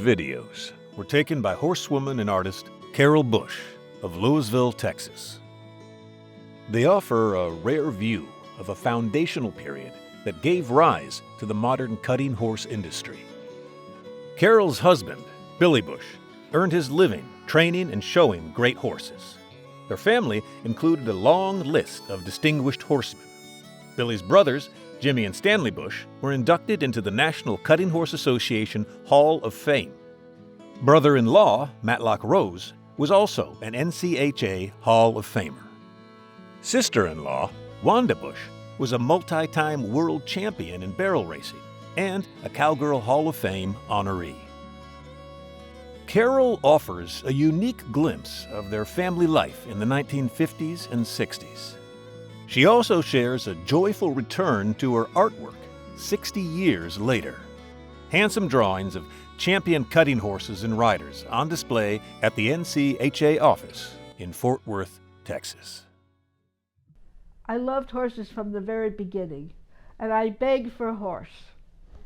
videos were taken by horsewoman and artist Carol Bush of Louisville, Texas. They offer a rare view of a foundational period that gave rise to the modern cutting horse industry. Carol's husband, Billy Bush, earned his living training and showing great horses. Their family included a long list of distinguished horsemen. Billy's brothers, Jimmy and Stanley Bush, were inducted into the National Cutting Horse Association Hall of Fame. Brother-in-law, Matlock Rose, was also an NCHA Hall of Famer. Sister-in-law, Wanda Bush, was a multi-time world champion in barrel racing and a Cowgirl Hall of Fame honoree. Carol offers a unique glimpse of their family life in the 1950s and 60s. She also shares a joyful return to her artwork 60 years later. Handsome drawings of champion cutting horses and riders on display at the NCHA office in Fort Worth, Texas. I loved horses from the very beginning, and I begged for a horse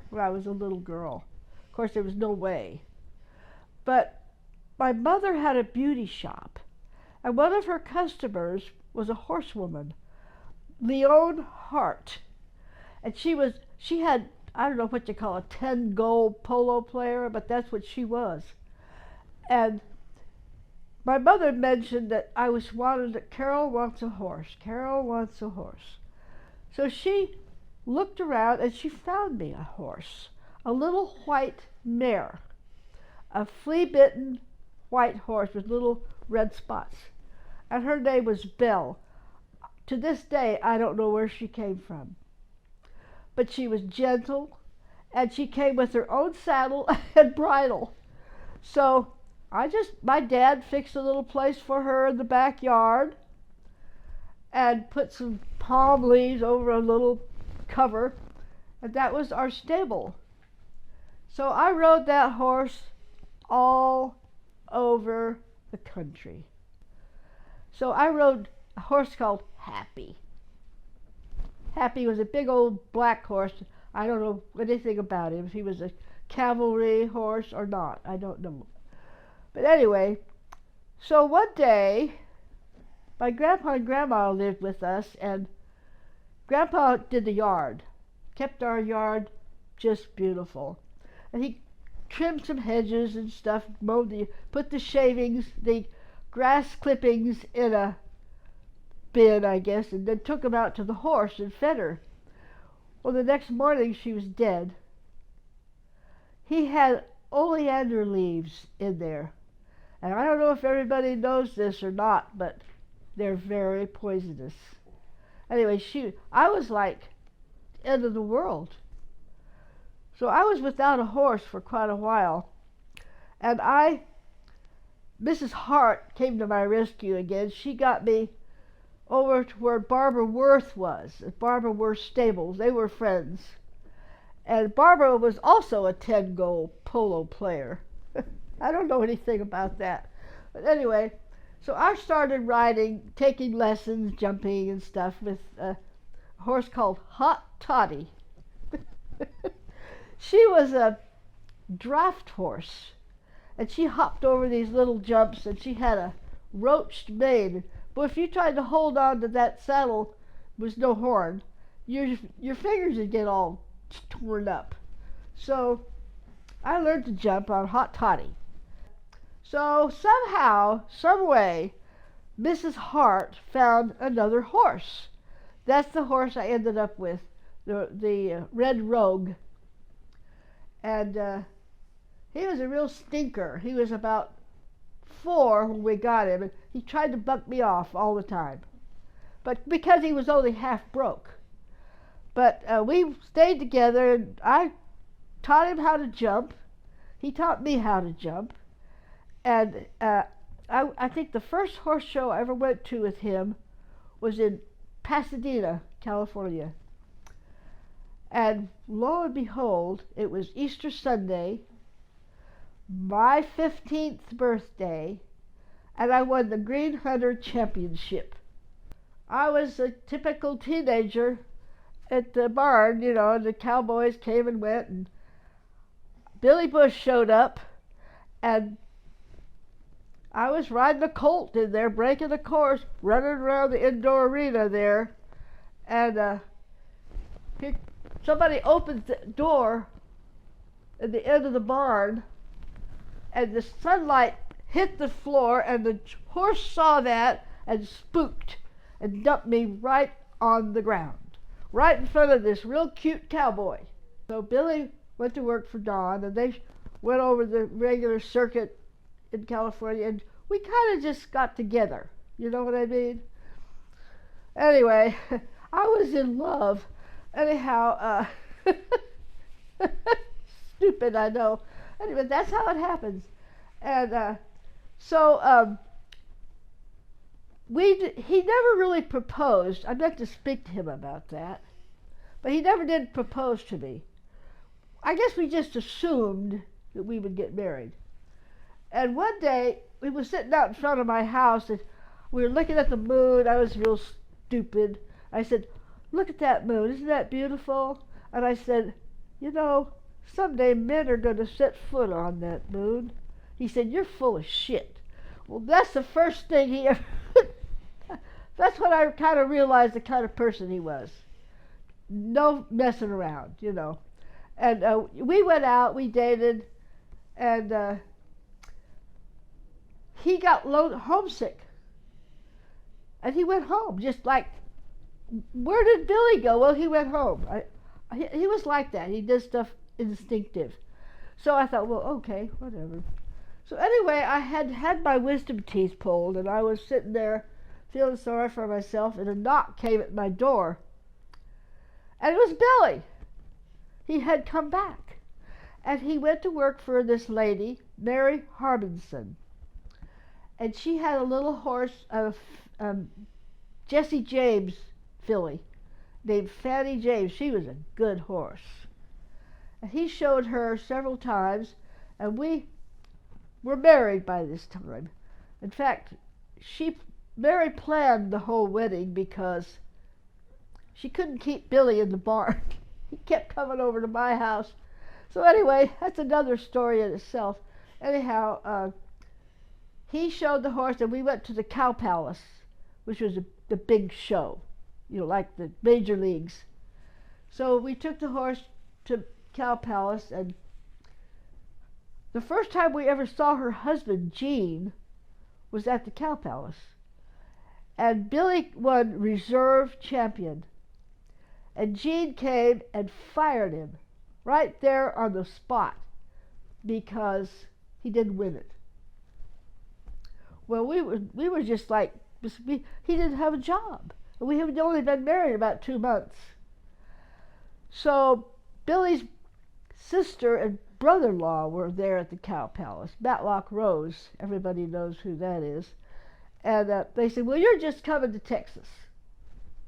when I was a little girl. Of course, there was no way. But my mother had a beauty shop, and one of her customers was a horsewoman, Leone Hart. And she had, I don't know what you call a 10-goal polo player, but that's what she was. And my mother mentioned that I was wanted that Carol wants a horse. Carol wants a horse. So she looked around and she found me a horse, a little white mare, a flea-bitten white horse with little red spots. And her name was Belle. To this day, I don't know where she came from. But she was gentle, and she came with her own saddle and bridle. So my dad fixed a little place for her in the backyard and put some palm leaves over a little cover, and that was our stable. So I rode that horse all over the country. So I rode a horse called Happy. Happy was a big old black horse. I don't know anything about him, if he was a cavalry horse or not. I don't know. But anyway, so one day, my grandpa and grandma lived with us, and Grandpa did the yard, kept our yard just beautiful. And he trimmed some hedges and stuff, put the shavings, the grass clippings in a bin, I guess, and then took them out to the horse and fed her. Well, the next morning she was dead. He had oleander leaves in there. And I don't know if everybody knows this or not, but they're very poisonous. Anyway, I was like, end of the world. So I was without a horse for quite a while. And Mrs. Hart came to my rescue again. She got me over to where Barbara Worth was, at Barbara Worth's stables. They were friends. And Barbara was also a 10-goal polo player. I don't know anything about that. But anyway, so I started riding, taking lessons, jumping and stuff with a horse called Hot Toddy. She was a draft horse, and she hopped over these little jumps, and she had a roached mane. But if you tried to hold on to that saddle with no horn, your fingers would get all torn up. So I learned to jump on Hot Toddy. So somehow, some way, Mrs. Hart found another horse. That's the horse I ended up with, the Red Rogue. And he was a real stinker. He was about 4 when we got him, and he tried to buck me off all the time. But because he was only half broke. But we stayed together, and I taught him how to jump. He taught me how to jump. And I think the first horse show I ever went to with him was in Pasadena, California. And lo and behold, it was Easter Sunday, my 15th birthday, and I won the Green Hunter Championship. I was a typical teenager at the barn, and the cowboys came and went, and Billy Bush showed up, And I was riding a colt in there, breaking a course, running around the indoor arena there, and somebody opened the door at the end of the barn, and the sunlight hit the floor, and the horse saw that and spooked and dumped me right on the ground, right in front of this real cute cowboy. So Billy went to work for Don, and they went over the regular circuit in California, and we kind of just got together. You know what I mean? Anyway, I was in love. Anyhow, stupid, I know. Anyway, that's how it happens. And he never really proposed. I'd like to speak to him about that. But he never did propose to me. I guess we just assumed that we would get married. And one day, we were sitting out in front of my house, and we were looking at the moon. I was real stupid. I said, "Look at that moon. Isn't that beautiful?" And I said, "You know, someday men are going to set foot on that moon." He said, "You're full of shit." Well, that's the first thing he ever... That's when I kind of realized the kind of person he was. No messing around, you know. And we went out, we dated, and he got homesick. And he went home, just like, where did Billy go? Well, he went home. He was like that. He did stuff instinctive. So I thought, well, okay, whatever. So anyway, I had my wisdom teeth pulled, and I was sitting there feeling sorry for myself, and a knock came at my door. And it was Billy. He had come back. And he went to work for this lady, Mary Harbinson. And she had a little horse, Jesse James filly, named Fanny James. She was a good horse. And he showed her several times, and we were married by this time. In fact, Mary planned the whole wedding because she couldn't keep Billy in the barn. He kept coming over to my house. So anyway, that's another story in itself. Anyhow, he showed the horse, and we went to the Cow Palace, which was the big show, you know, like the major leagues. So we took the horse to Cow Palace, and the first time we ever saw her husband, Gene, was at the Cow Palace. And Billy won reserve champion. And Gene came and fired him right there on the spot because he didn't win it. Well, we were just like, he didn't have a job. And we had only been married about 2 months. So Billy's sister and brother-in-law were there at the Cow Palace, Matlock Rose. Everybody knows who that is. And they said, "Well, you're just coming to Texas."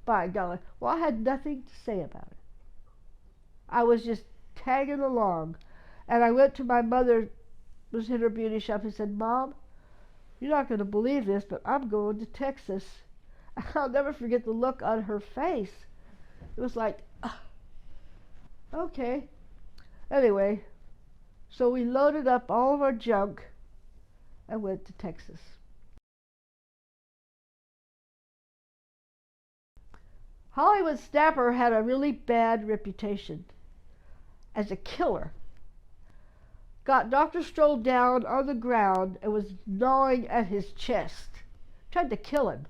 By golly. Well, I had nothing to say about it. I was just tagging along. And I went to my mother, was in her beauty shop, and said, "Mom, you're not going to believe this, but I'm going to Texas." I'll never forget the look on her face. It was like, okay. Anyway, so we loaded up all of our junk and went to Texas. Hollywood Snapper had a really bad reputation as a killer. Got Dr. Stroll down on the ground and was gnawing at his chest. Tried to kill him.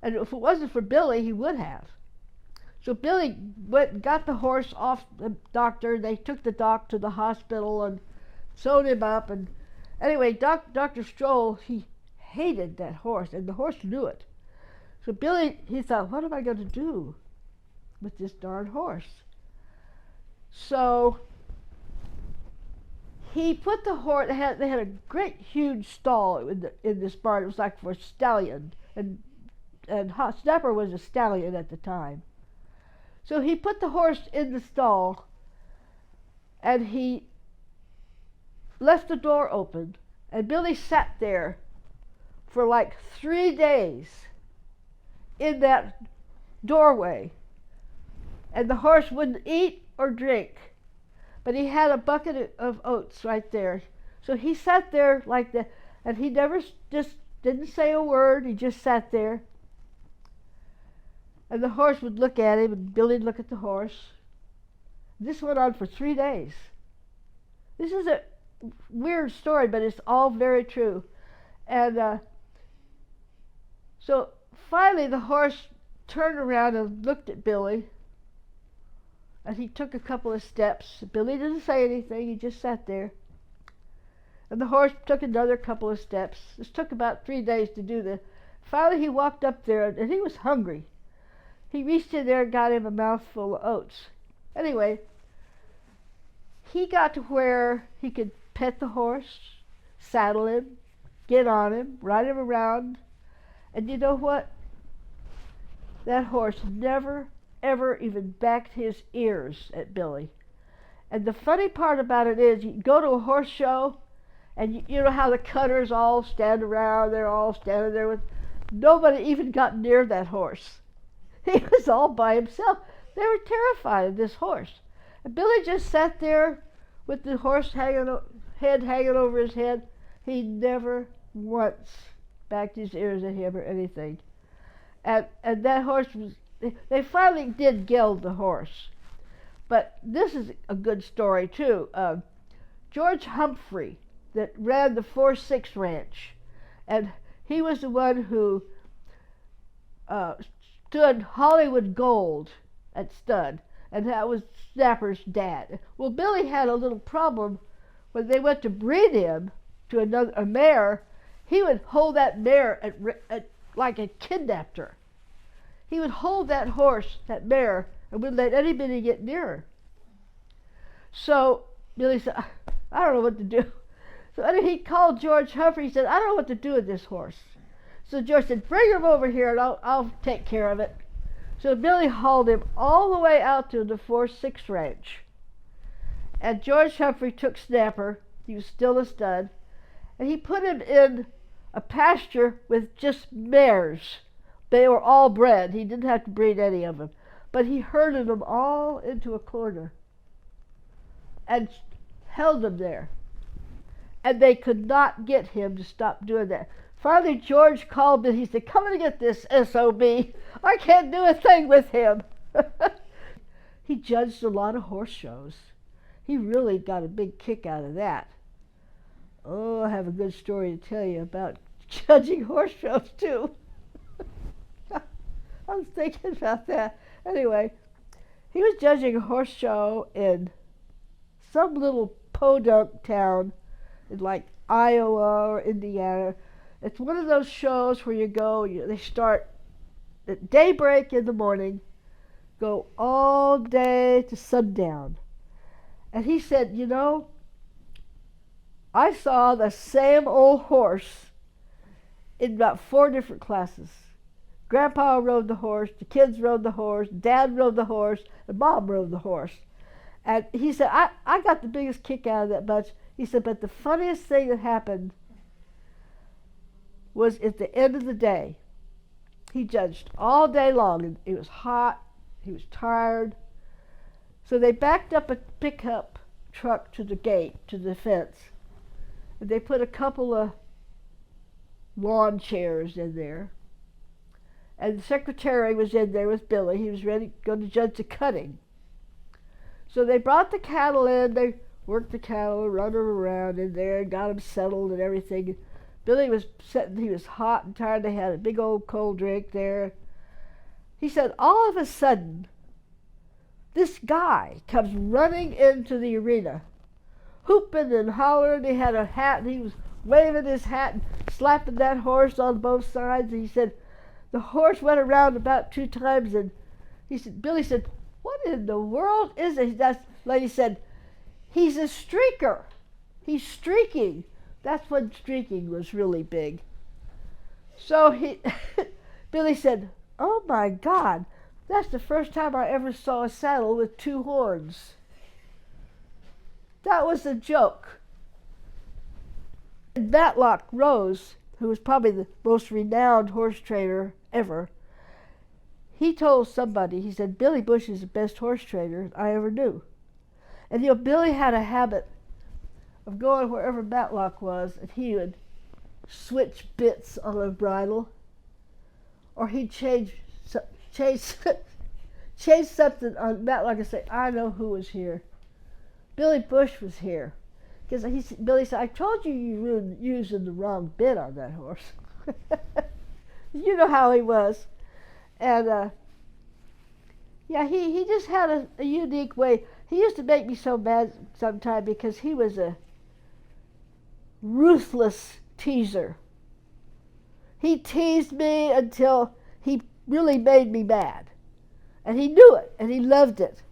And if it wasn't for Billy, he would have. So Billy went and got the horse off the doctor. They took the doc to the hospital and sewed him up. And anyway, Dr. Stroll, he hated that horse, and the horse knew it. So Billy, he thought, what am I going to do with this darn horse? So he put the horse, they had a great huge stall in this barn. It was like for a stallion. And Snapper was a stallion at the time. So he put the horse in the stall, and he left the door open. And Billy sat there for like 3 days in that doorway, and the horse wouldn't eat or drink, but he had a bucket of oats right there So he sat there like that, and he never just didn't say a word. He just sat there. And the horse would look at him, and Billy'd look at the horse. This went on for 3 days. This is a weird story, but it's all very true. And so finally the horse turned around and looked at Billy, and he took a couple of steps. Billy didn't say anything, he just sat there. And the horse took another couple of steps. This took about 3 days to do this. Finally he walked up there, and he was hungry. He reached in there and got him a mouthful of oats. Anyway, he got to where he could pet the horse, saddle him, get on him, ride him around. And you know what? That horse never, ever even backed his ears at Billy. And the funny part about it is, you go to a horse show, and you know how the cutters all stand around, they're all standing there with, nobody even got near that horse. He was all by himself. They were terrified of this horse. And Billy just sat there with the horse head hanging over his head. He never once backed his ears at him or anything. And that horse was, they finally did gild the horse. But this is a good story too. George Humphrey, that ran the 4-6 ranch, and he was the one who stood Hollywood Gold at stud, and that was Snapper's dad. Well, Billy had a little problem when they went to breed him to a mare. He would hold that mare like a kidnapped her. He would hold that horse, that mare, and wouldn't let anybody get near her. So Billy said, I don't know what to do. So anyway, he called George Humphrey. He said, I don't know what to do with this horse. So George said, bring him over here and I'll take care of it. So Billy hauled him all the way out to the 4-6 ranch. And George Humphrey took Snapper, he was still a stud, and he put him in a pasture with just mares. They were all bred. He didn't have to breed any of them. But he herded them all into a corner and held them there. And they could not get him to stop doing that. Finally, George called me. He said, come and get this SOB. I can't do a thing with him. He judged a lot of horse shows. He really got a big kick out of that. Oh, I have a good story to tell you about judging horse shows, too. I was thinking about that. Anyway, he was judging a horse show in some little podunk town in like Iowa or Indiana. It's one of those shows where you go, they start at daybreak in the morning, go all day to sundown. And he said, you know, I saw the same old horse in about 4 different classes. Grandpa rode the horse, the kids rode the horse, Dad rode the horse, and Mom rode the horse. And he said, I got the biggest kick out of that bunch. He said, but the funniest thing that happened was at the end of the day. He judged all day long, and it was hot, he was tired. So they backed up a pickup truck to the gate, to the fence, and they put a couple of lawn chairs in there. And the secretary was in there with Billy. He was going to judge the cutting. So they brought the cattle in, they worked the cattle, run them around in there, and got them settled and everything. Billy was sitting, he was hot and tired. They had a big old cold drink there. He said, all of a sudden, this guy comes running into the arena, hooping and hollering. He had a hat, and he was waving his hat and slapping that horse on both sides. And he said, the horse went around about 2 times, and Billy said, what in the world is it? That lady said, he's a streaker. He's streaking. That's when streaking was really big. So Billy said, oh my God, that's the first time I ever saw a saddle with 2 horns. That was a joke. And Matlock Rose, who was probably the most renowned horse trainer ever, he told somebody, he said, Billy Bush is the best horse trainer I ever knew. And you know, Billy had a habit of going wherever Matlock was, and he would switch bits on a bridle, or he'd change change something on Matlock and say, I know who was here. Billy Bush was here. Because Billy said, I told you you were using the wrong bit on that horse. You know how he was. And yeah, he just had a unique way. He used to make me so mad sometimes because he was a ruthless teaser. He teased me until he really made me mad. And he knew it, and he loved it.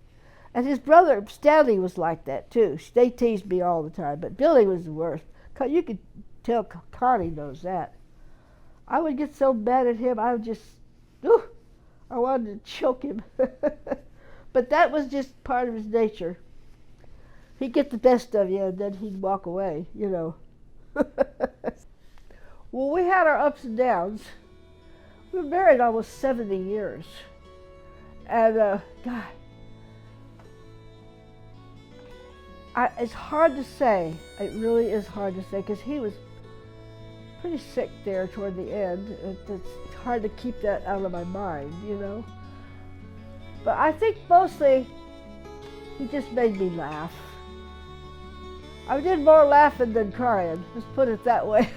And his brother Stanley was like that too. They teased me all the time, but Billy was the worst. You could tell Connie knows that. I would get so mad at him, I would just, I wanted to choke him. But that was just part of his nature. He'd get the best of you, and then he'd walk away, you know. Well, we had our ups and downs. We were married almost 70 years. And, God, it's hard to say. It really is hard to say, because he was pretty sick there toward the end. It's hard to keep that out of my mind, you know. But I think mostly he just made me laugh. I did more laughing than crying, let's put it that way.